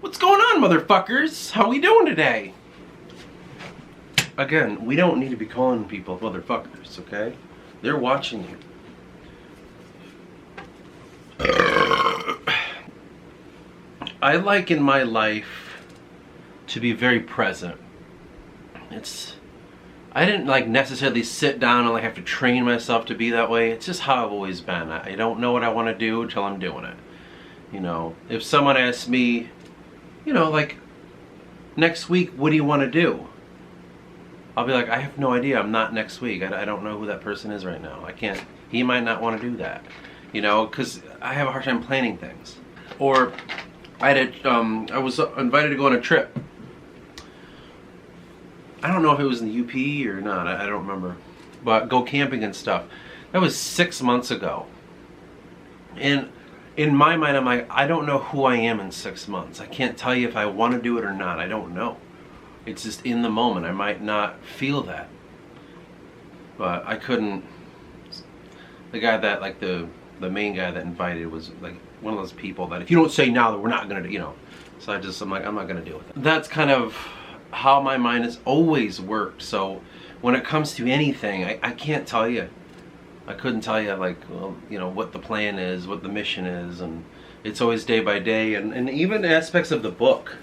What's going on, motherfuckers? How we doing today? Again, we don't need to be calling people motherfuckers, okay? They're watching you. I like in my life to be very present. I didn't like necessarily sit down and like have to train myself to be that way. It's just how I've always been. I don't know what I want to do until I'm doing it. You know, if someone asks me, you know, like, next week, what do you want to do? I'll be like, I have no idea. I'm not next week. I don't know who that person is right now. I can't. He might not want to do that. You know, because I have a hard time planning things. Or I was invited to go on a trip. I don't know if it was in the UP or not. I don't remember. But go camping and stuff. That was 6 months ago. And in my mind, I'm like, I don't know who I am in 6 months. I can't tell you if I want to do it or not. I don't know. It's just in the moment. I might not feel that. But I couldn't. The guy that, like, the main guy that invited was like one of those people that if you don't say now, that we're not going to, you know. So I'm like, I'm not going to deal with it. That's kind of how my mind has always worked. So when it comes to anything, I can't tell you. I couldn't tell you, like, well, you know, what the plan is, what the mission is, and it's always day by day, and even aspects of the book.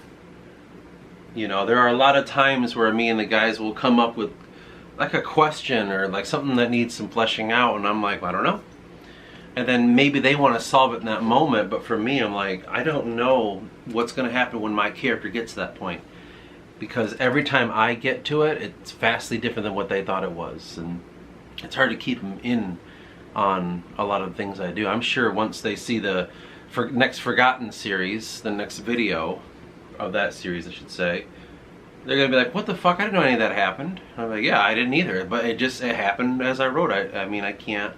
You know, there are a lot of times where me and the guys will come up with like a question or like something that needs some fleshing out, and I'm like, I don't know. And then maybe they want to solve it in that moment, but for me, I'm like, I don't know what's going to happen when my character gets to that point. Because every time I get to it, it's vastly different than what they thought it was. And it's hard to keep them in on a lot of the things I do. I'm sure once they see the next Forgotten series, the next video of that series, I should say, they're going to be like, what the fuck? I didn't know any of that happened. I'm like, yeah, I didn't either. But it happened as I wrote. I mean, I can't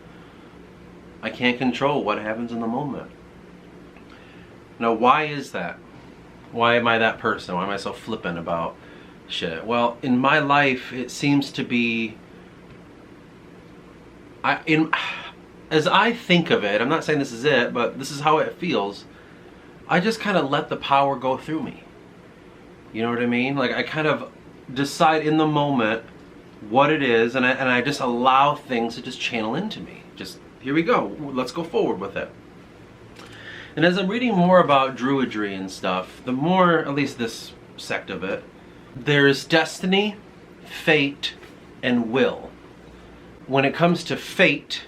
control what happens in the moment. Now, why is that? Why am I that person? Why am I so flippant about shit? Well, in my life, it seems to be, as I think of it, I'm not saying this is it, but this is how it feels. I just kind of let the power go through me. You know what I mean? Like, I kind of decide in the moment what it is, and I just allow things to just channel into me. Just, here we go. Let's go forward with it. And as I'm reading more about Druidry and stuff, the more, at least this sect of it, there's destiny, fate, and will. When it comes to fate,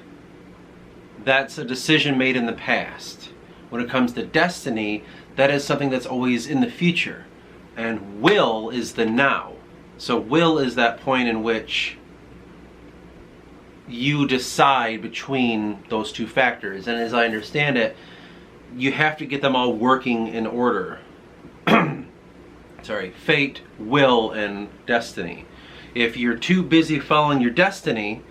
that's a decision made in the past. When it comes to destiny, that is something that's always in the future. And will is the now. So will is that point in which you decide between those two factors. And as I understand it, you have to get them all working in order. Sorry, fate, will, and destiny. If you're too busy following your destiny,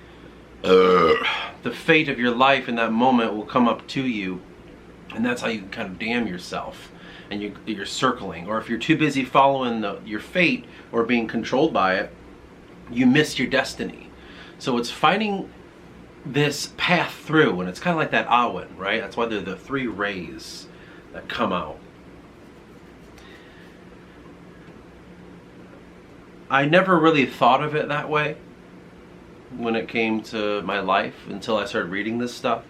the fate of your life in that moment will come up to you, and that's how you can kind of damn yourself, and you're circling. Or if you're too busy following your fate or being controlled by it, you miss your destiny. So it's finding this path through, and it's kind of like that Awen, right? That's why they're the three rays that come out. I never really thought of it that way when it came to my life until I started reading this stuff.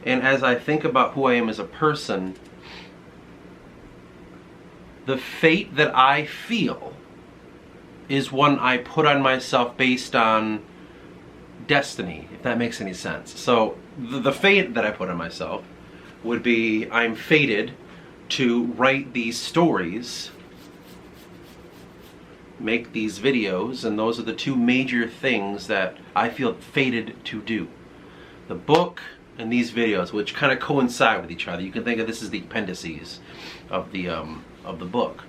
And as I think about who I am as a person, the fate that I feel is one I put on myself based on destiny, if that makes any sense. So the fate that I put on myself would be, I'm fated to write these stories, make these videos, and those are the two major things that I feel fated to do. The book and these videos, which kind of coincide with each other. You can think of this as the appendices of the book.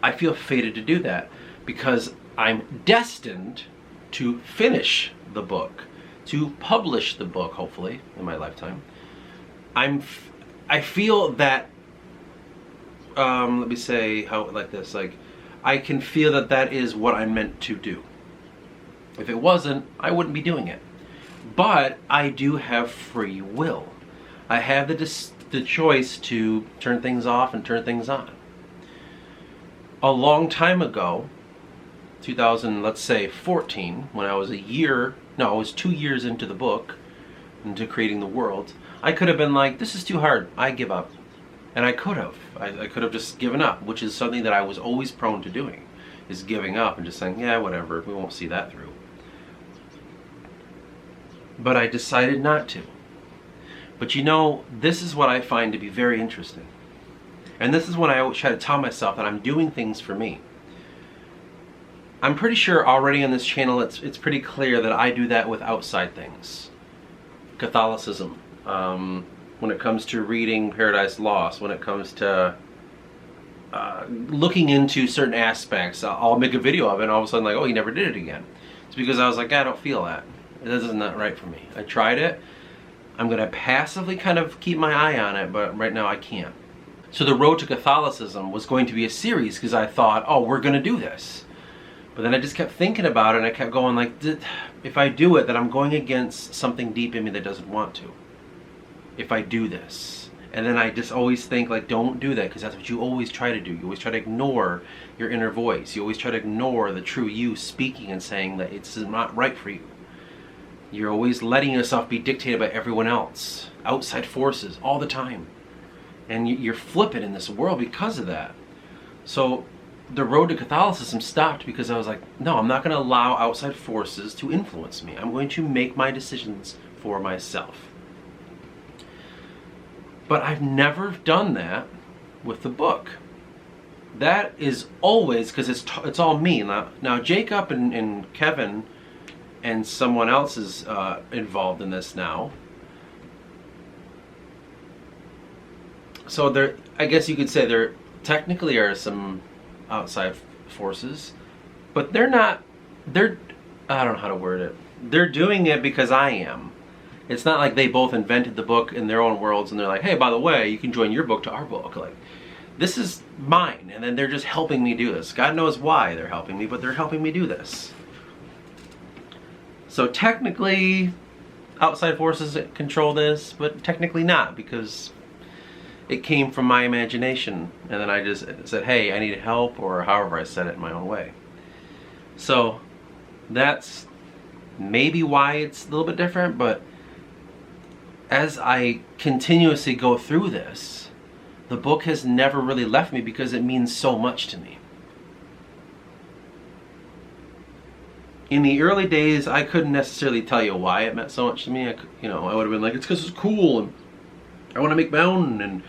I feel fated to do that because I'm destined to finish the book, to publish the book, hopefully, in my lifetime. I feel that, let me say how like this, like, I can feel that that is what I'm meant to do. If it wasn't, I wouldn't be doing it. But I do have free will. I have the choice to turn things off and turn things on. a long time ago, 2000, let's say 14, when I was I was 2 years into the book, into creating the world, I could have been like, this is too hard, I give up. And I could have. I could have just given up, which is something that I was always prone to doing, is giving up and just saying, yeah, whatever, we won't see that through. But I decided not to. But you know, this is what I find to be very interesting. And this is when I always try to tell myself that I'm doing things for me. I'm pretty sure already on this channel it's pretty clear that I do that with outside things. Catholicism, when it comes to reading Paradise Lost, when it comes to looking into certain aspects, I'll make a video of it and all of a sudden like, oh, you never did it again. It's because I was like, I don't feel that. This is not right for me. I tried it. I'm going to passively kind of keep my eye on it, but right now I can't. So the Road to Catholicism was going to be a series because I thought, oh, we're going to do this. But then I just kept thinking about it and I kept going like, if I do it, then I'm going against something deep in me that doesn't want to. If I do this. And then I just always think like, don't do that, because that's what you always try to do. You always try to ignore your inner voice. You always try to ignore the true you speaking and saying that it's not right for you. You're always letting yourself be dictated by everyone else, outside forces, all the time. And you're flippant in this world because of that. So the road to Catholicism stopped because I was like, no, I'm not going to allow outside forces to influence me. I'm going to make my decisions for myself. But I've never done that with the book. That is always, because it's all me. Now Jacob and Kevin and someone else is involved in this now. So there, I guess you could say there technically are some outside forces, but I don't know how to word it. They're doing it because I am. It's not like they both invented the book in their own worlds and they're like, hey, by the way, you can join your book to our book. Like, this is mine, and then they're just helping me do this. God knows why they're helping me, but they're helping me do this. So technically, outside forces control this, but technically not, because it came from my imagination, and then I just said, hey, I need help, or however I said it in my own way. So that's maybe why it's a little bit different, but as I continuously go through this, the book has never really left me because it means so much to me. In the early days, I couldn't necessarily tell you why it meant so much to me. I would have been like, it's because it's cool, and I want to make my own, and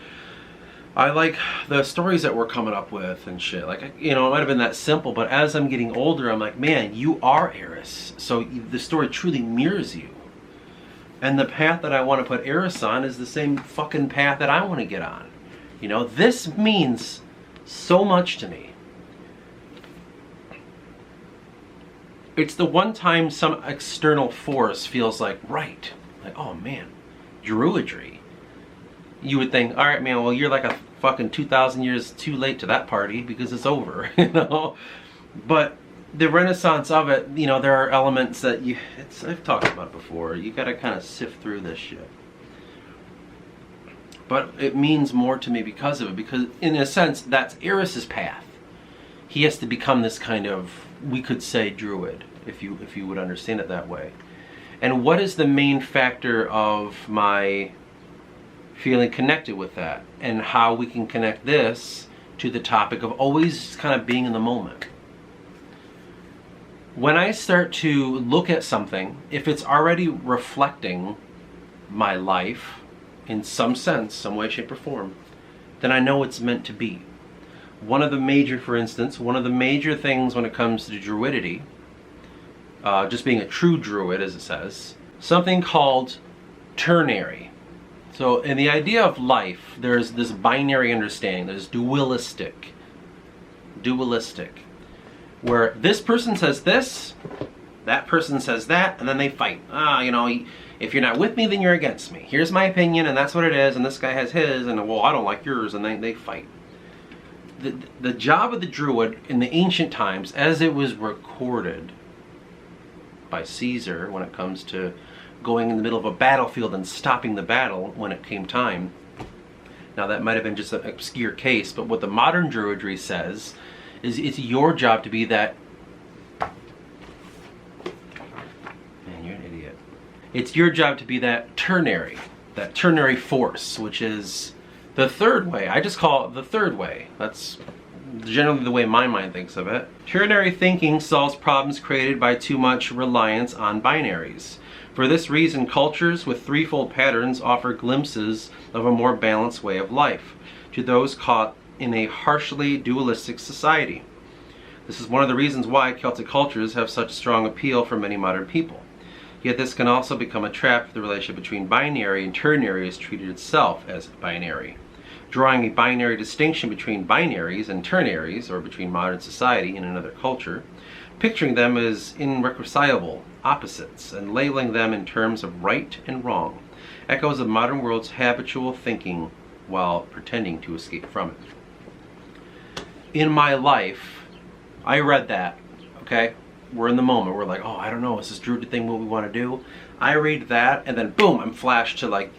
I like the stories that we're coming up with and shit. Like, it might have been that simple, but as I'm getting older, I'm like, man, you are Eris. So the story truly mirrors you. And the path that I want to put Eris on is the same fucking path that I want to get on. This means so much to me. It's the one time some external force feels like, right. Like, oh man, Druidry. You would think, alright man, well you're like a fucking 2,000 years too late to that party because it's over, But the renaissance of it, there are elements that I've talked about before. You gotta kind of sift through this shit. But it means more to me because of it, because in a sense, that's Eris's path. He has to become this kind of, we could say, druid, if you would understand it that way. And what is the main factor of my feeling connected with that, and how we can connect this to the topic of always kind of being in the moment? When I start to look at something, if it's already reflecting my life in some sense, some way, shape, or form, then I know it's meant to be. For instance, one of the major things when it comes to druidity, just being a true druid, as it says, something called ternary. So in the idea of life, there's this binary understanding. There's dualistic, where this person says this, that person says that, and then they fight. If you're not with me, then you're against me. Here's my opinion, and that's what it is, and this guy has his, and well, I don't like yours, and they fight. The job of the druid in the ancient times, as it was recorded by Caesar when it comes to going in the middle of a battlefield and stopping the battle when it came time. Now that might have been just an obscure case, but what the modern druidry says is it's your job to be that. Man, you're an idiot. It's your job to be that ternary force, which is the third way. I just call it the third way. That's generally the way my mind thinks of it. Ternary thinking solves problems created by too much reliance on binaries. For this reason, cultures with threefold patterns offer glimpses of a more balanced way of life to those caught in a harshly dualistic society. This is one of the reasons why Celtic cultures have such strong appeal for many modern people. Yet this can also become a trap if the relationship between binary and ternary is treated itself as binary. Drawing a binary distinction between binaries and ternaries, or between modern society and another culture, picturing them as irreconcilable opposites and labeling them in terms of right and wrong, echoes of modern world's habitual thinking while pretending to escape from it. In my life, I read that, okay? We're in the moment. We're like, oh, I don't know, is this Druid thing what we want to do? I read that, and then boom, I'm flashed to like,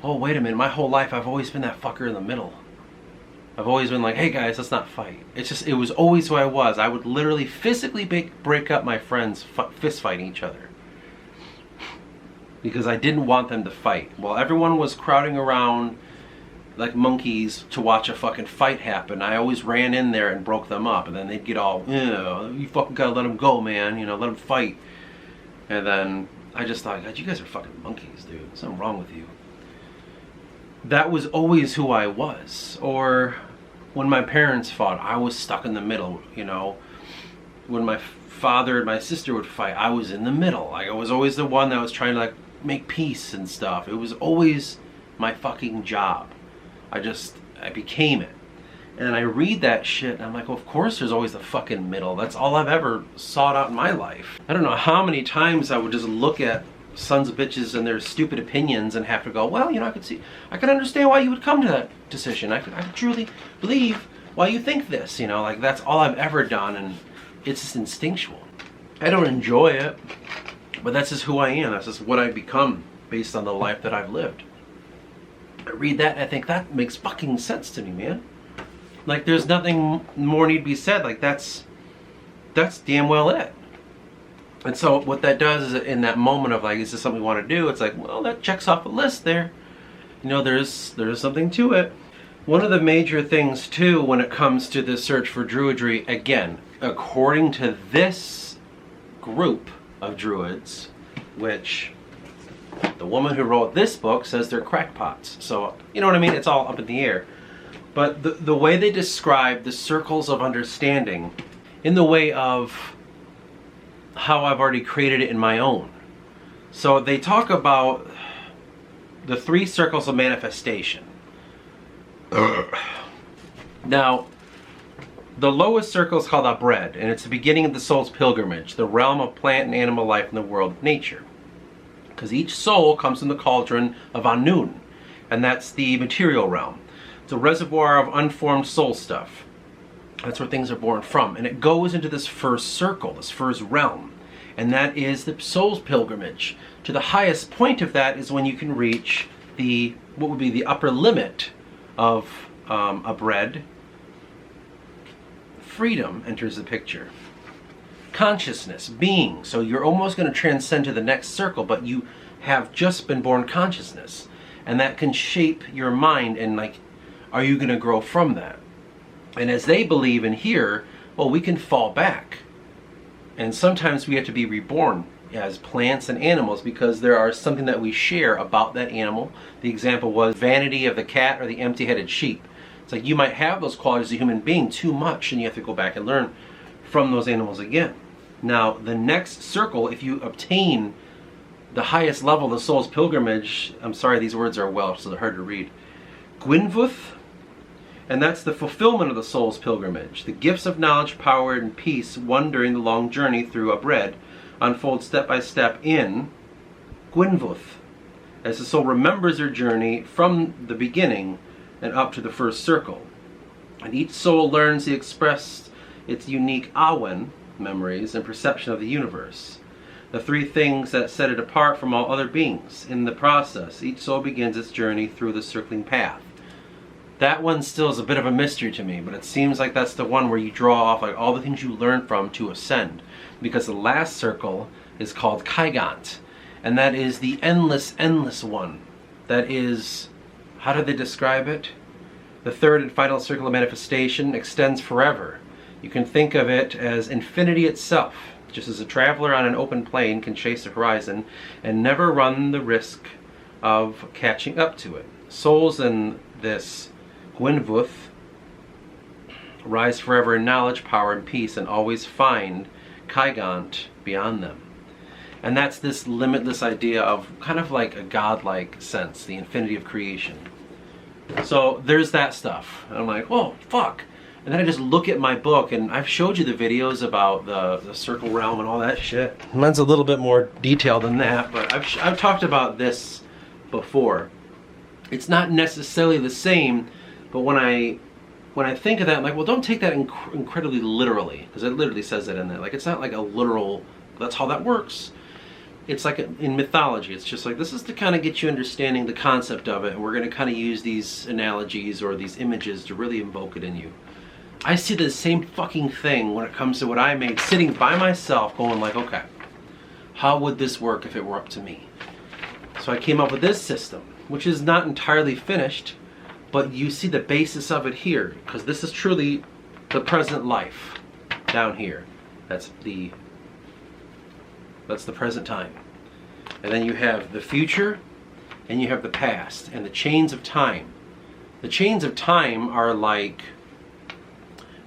oh, wait a minute, my whole life I've always been that fucker in the middle. I've always been like, hey guys, let's not fight. It was always who I was. I would literally physically break up my friends fist fighting each other. Because I didn't want them to fight. While everyone was crowding around like monkeys to watch a fucking fight happen, I always ran in there and broke them up. And then they'd get all, you fucking gotta let them go, man. Let them fight. And then I just thought, God, you guys are fucking monkeys, dude. There's something wrong with you. That was always who I was. Or when my parents fought, I was stuck in the middle, When my father and my sister would fight, I was in the middle. Like, I was always the one that was trying to like make peace and stuff. It was always my fucking job. I became it. And I read that shit and I'm like, well, of course there's always the fucking middle. That's all I've ever sought out in my life. I don't know how many times I would just look at sons of bitches and their stupid opinions and have to go, well, I could understand why you would come to that decision. I could truly believe why you think this, like that's all I've ever done, and it's just instinctual. I don't enjoy it, but that's just who I am. That's just what I've become based on the life that I've lived. I read that and I think that makes fucking sense to me, man. Like there's nothing more need to be said. Like that's damn well it. And so what that does is in that moment of like, is this something we want to do? It's like, well, that checks off a list there. There's something to it. One of the major things too when it comes to the search for Druidry, again, according to this group of Druids, which the woman who wrote this book says they're crackpots. So, you know what I mean? It's all up in the air. But the way they describe the circles of understanding in the way of how I've already created it in my own. So they talk about the 3 circles of manifestation. Now, the lowest circle is called Abred, and it's the beginning of the soul's pilgrimage, the realm of plant and animal life in the world of nature. Because each soul comes from the cauldron of Anun, and that's the material realm. It's a reservoir of unformed soul stuff. That's where things are born from. And it goes into this first circle, this first realm. And that is the soul's pilgrimage. To the highest point of that is when you can reach what would be the upper limit of Abred. Freedom enters the picture. Consciousness, being. So you're almost going to transcend to the next circle, but you have just been born consciousness. And that can shape your mind and like, are you going to grow from that? And as they believe in here, well, we can fall back. And sometimes we have to be reborn as plants and animals because there are something that we share about that animal. The example was vanity of the cat or the empty-headed sheep. It's like you might have those qualities as a human being too much and you have to go back and learn from those animals again. Now, the next circle, if you obtain the highest level of the soul's pilgrimage, I'm sorry, these words are Welsh, so they're hard to read. Gwynfuth. And that's the fulfillment of the soul's pilgrimage. The gifts of knowledge, power, and peace won during the long journey through Abred unfold step by step in Gwynfuth, as the soul remembers their journey from the beginning and up to the first circle. And each soul learns to express its unique Awen memories and perception of the universe, the 3 things that set it apart from all other beings. In the process, each soul begins its journey through the circling path. That one still is a bit of a mystery to me, but it seems like that's the one where you draw off like all the things you learn from to ascend. Because the last circle is called Kaigant, and that is the endless, endless one. That is, how do they describe it? The third and final circle of manifestation extends forever. You can think of it as infinity itself, just as a traveler on an open plain can chase the horizon and never run the risk of catching up to it. Souls in this Gwynvuth rise forever in knowledge, power, and peace, and always find Kaigant beyond them. And that's this limitless idea of kind of like a godlike sense, the infinity of creation. So there's that stuff. And I'm like, whoa, fuck. And then I just look at my book, and I've showed you the videos about the circle realm and all that shit. Mine's a little bit more detailed than that, but I've talked about this before. It's not necessarily the same, but when I think of that, I'm like, well, don't take that incredibly literally, because it literally says it in there. Like, it's not like a literal, that's how that works. It's like in mythology, it's just like, this is to kind of get you understanding the concept of it, and we're going to kind of use these analogies or these images to really invoke it in you. I see the same fucking thing when it comes to what I made, sitting by myself going like, okay, how would this work if it were up to me? So I came up with this system, which is not entirely finished, but you see the basis of it here, because this is truly the present life down here. That's the present time. And then you have the future, and you have the past, and the chains of time. The chains of time are like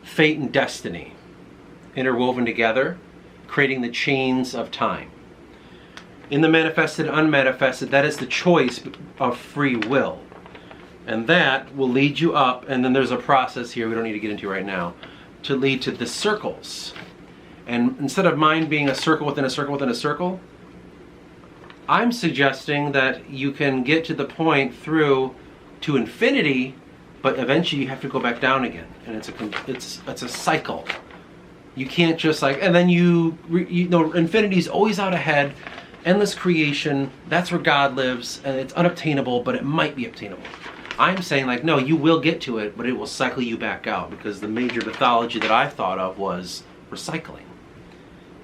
fate and destiny interwoven together, creating the chains of time. In the manifested, unmanifested, that is the choice of free will. And that will lead you up, and then there's a process here we don't need to get into right now, to lead to the circles. And instead of mine being a circle within a circle within a circle, I'm suggesting that you can get to the point through to infinity, but eventually you have to go back down again. And it's a cycle. You can't just like, and then you know, infinity's always out ahead, endless creation, that's where God lives, and it's unobtainable, but it might be obtainable. I'm saying like, no, you will get to it, but it will cycle you back out, because the major mythology that I thought of was recycling.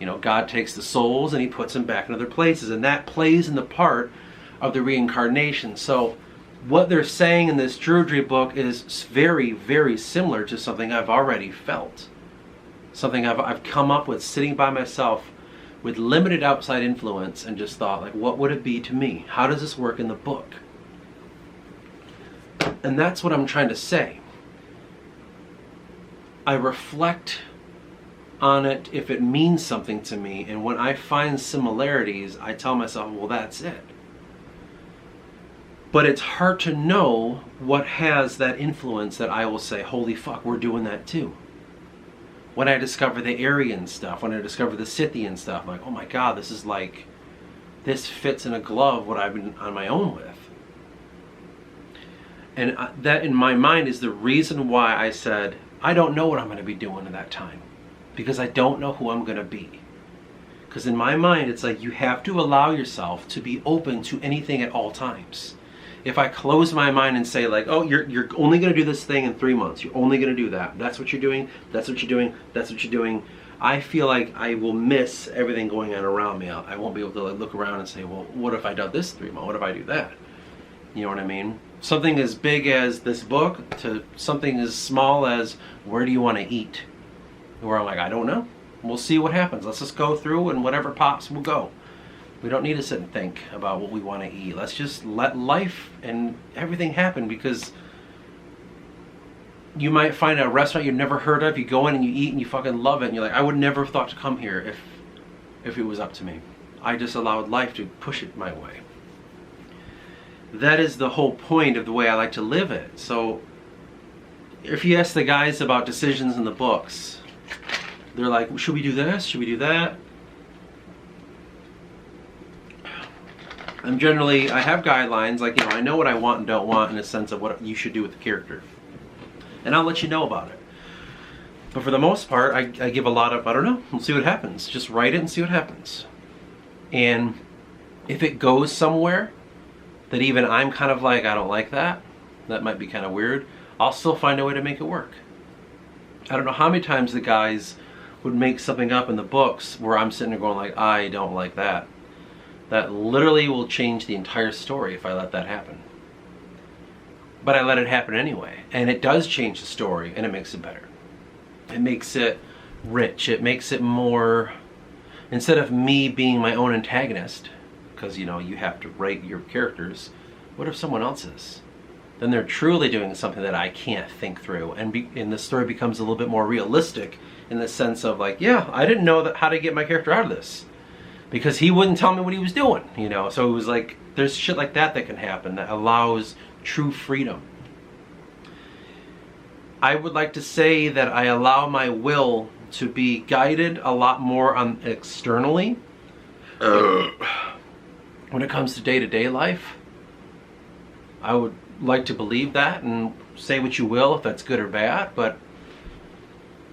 You know, God takes the souls and he puts them back in other places, and that plays in the part of the reincarnation. So what they're saying in this Druidry book is very, very similar to something I've already felt. Something I've come up with sitting by myself with limited outside influence, and just thought like, what would it be to me? How does this work in the book? And that's what I'm trying to say. I reflect on it if it means something to me, and when I find similarities, I tell myself, well, that's it. But it's hard to know what has that influence that I will say, holy fuck, we're doing that too. When I discover the Aryan stuff, when I discover the Scythian stuff, I'm like, oh my god, this is like, this fits in a glove what I've been on my own with. And that in my mind is the reason why I said, I don't know what I'm going to be doing at that time. Because I don't know who I'm going to be. Because in my mind, it's like you have to allow yourself to be open to anything at all times. If I close my mind and say like, oh, you're only going to do this thing in 3 months. You're only going to do that. That's what you're doing. That's what you're doing. That's what you're doing. I feel like I will miss everything going on around me. I won't be able to like look around and say, well, what if I do this 3 months? What if I do that? You know what I mean? Something as big as this book to something as small as where do you want to eat? Where I'm like, I don't know. We'll see what happens. Let's just go through, and whatever pops, we'll go. We don't need to sit and think about what we want to eat. Let's just let life and everything happen, because you might find a restaurant you've never heard of. You go in and you eat and you fucking love it, and you're like, I would never have thought to come here if it was up to me. I just allowed life to push it my way. That is the whole point of the way I like to live it. So if you ask the guys about decisions in the books, they're like, should we do this? Should we do that? I have guidelines, like, you know, I know what I want and don't want in a sense of what you should do with the character. And I'll let you know about it. But for the most part, I give a lot of, I don't know, we'll see what happens. Just write it and see what happens. And if it goes somewhere that even I'm kind of like, I don't like that, that might be kind of weird, I'll still find a way to make it work. I don't know how many times the guys would make something up in the books where I'm sitting there going like, I don't like that. That literally will change the entire story if I let that happen. But I let it happen anyway. And it does change the story, and it makes it better. It makes it rich. It makes it more, instead of me being my own antagonist, because you have to write your characters, what if someone else is? Then they're truly doing something that I can't think through, and the story becomes a little bit more realistic in the sense of like, yeah, I didn't know how to get my character out of this because he wouldn't tell me what he was doing, So it was like, there's shit like that can happen that allows true freedom. I would like to say that I allow my will to be guided a lot more externally when it comes to day-to-day life. I would like to believe that, and say what you will if that's good or bad, but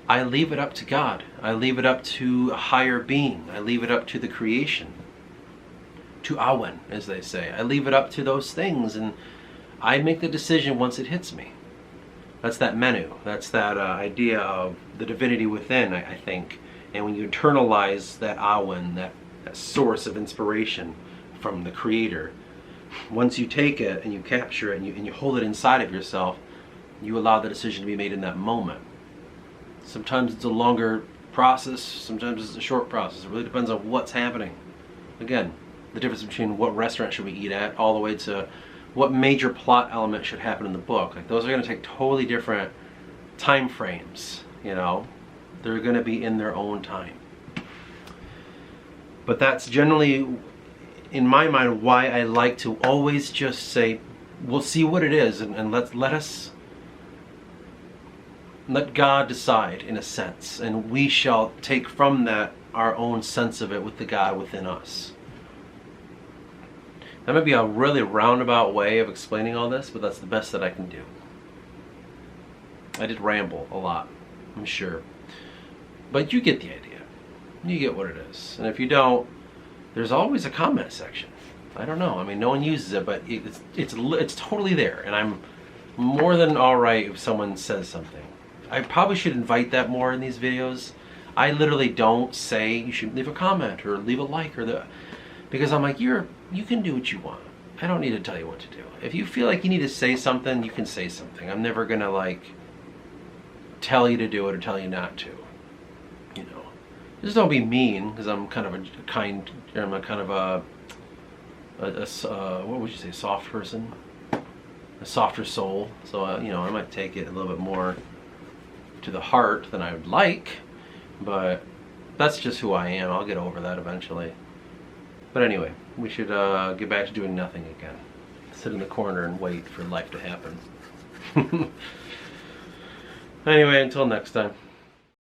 I leave it up to God. I leave it up to a higher being. I leave it up to the creation, to Awen, as they say. I leave it up to those things, and I make the decision once it hits me. That's that menu. That's that idea of the divinity within, I think. And when you internalize that Awen, that source of inspiration from the Creator, once you take it and you capture it and you hold it inside of yourself, you allow the decision to be made in that moment. Sometimes it's a longer process, sometimes it's a short process. It really depends on what's happening. Again, the difference between what restaurant should we eat at, all the way to what major plot element should happen in the book. Like, those are going to take totally different time frames, They're going to be in their own time. But that's generally, in my mind, why I like to always just say, we'll see what it is, and let God decide, in a sense, and we shall take from that our own sense of it with the God within us. That might be a really roundabout way of explaining all this, but that's the best that I can do. I did ramble a lot, I'm sure. But you get the idea. You get what it is. And if you don't, there's always a comment section. I don't know. I mean, no one uses it, but it's totally there. And I'm more than all right if someone says something. I probably should invite that more in these videos. I literally don't say you should leave a comment or leave a like because I'm like, you can do what you want. I don't need to tell you what to do. If you feel like you need to say something, you can say something. I'm never gonna tell you to do it or tell you not to. Just don't be mean, because I'm kind of I'm a kind of a what would you say, soft person, a softer soul. So I might take it a little bit more to the heart than I would like, but that's just who I am. I'll get over that eventually. But anyway, we should get back to doing nothing again. Sit in the corner and wait for life to happen. Anyway, until next time.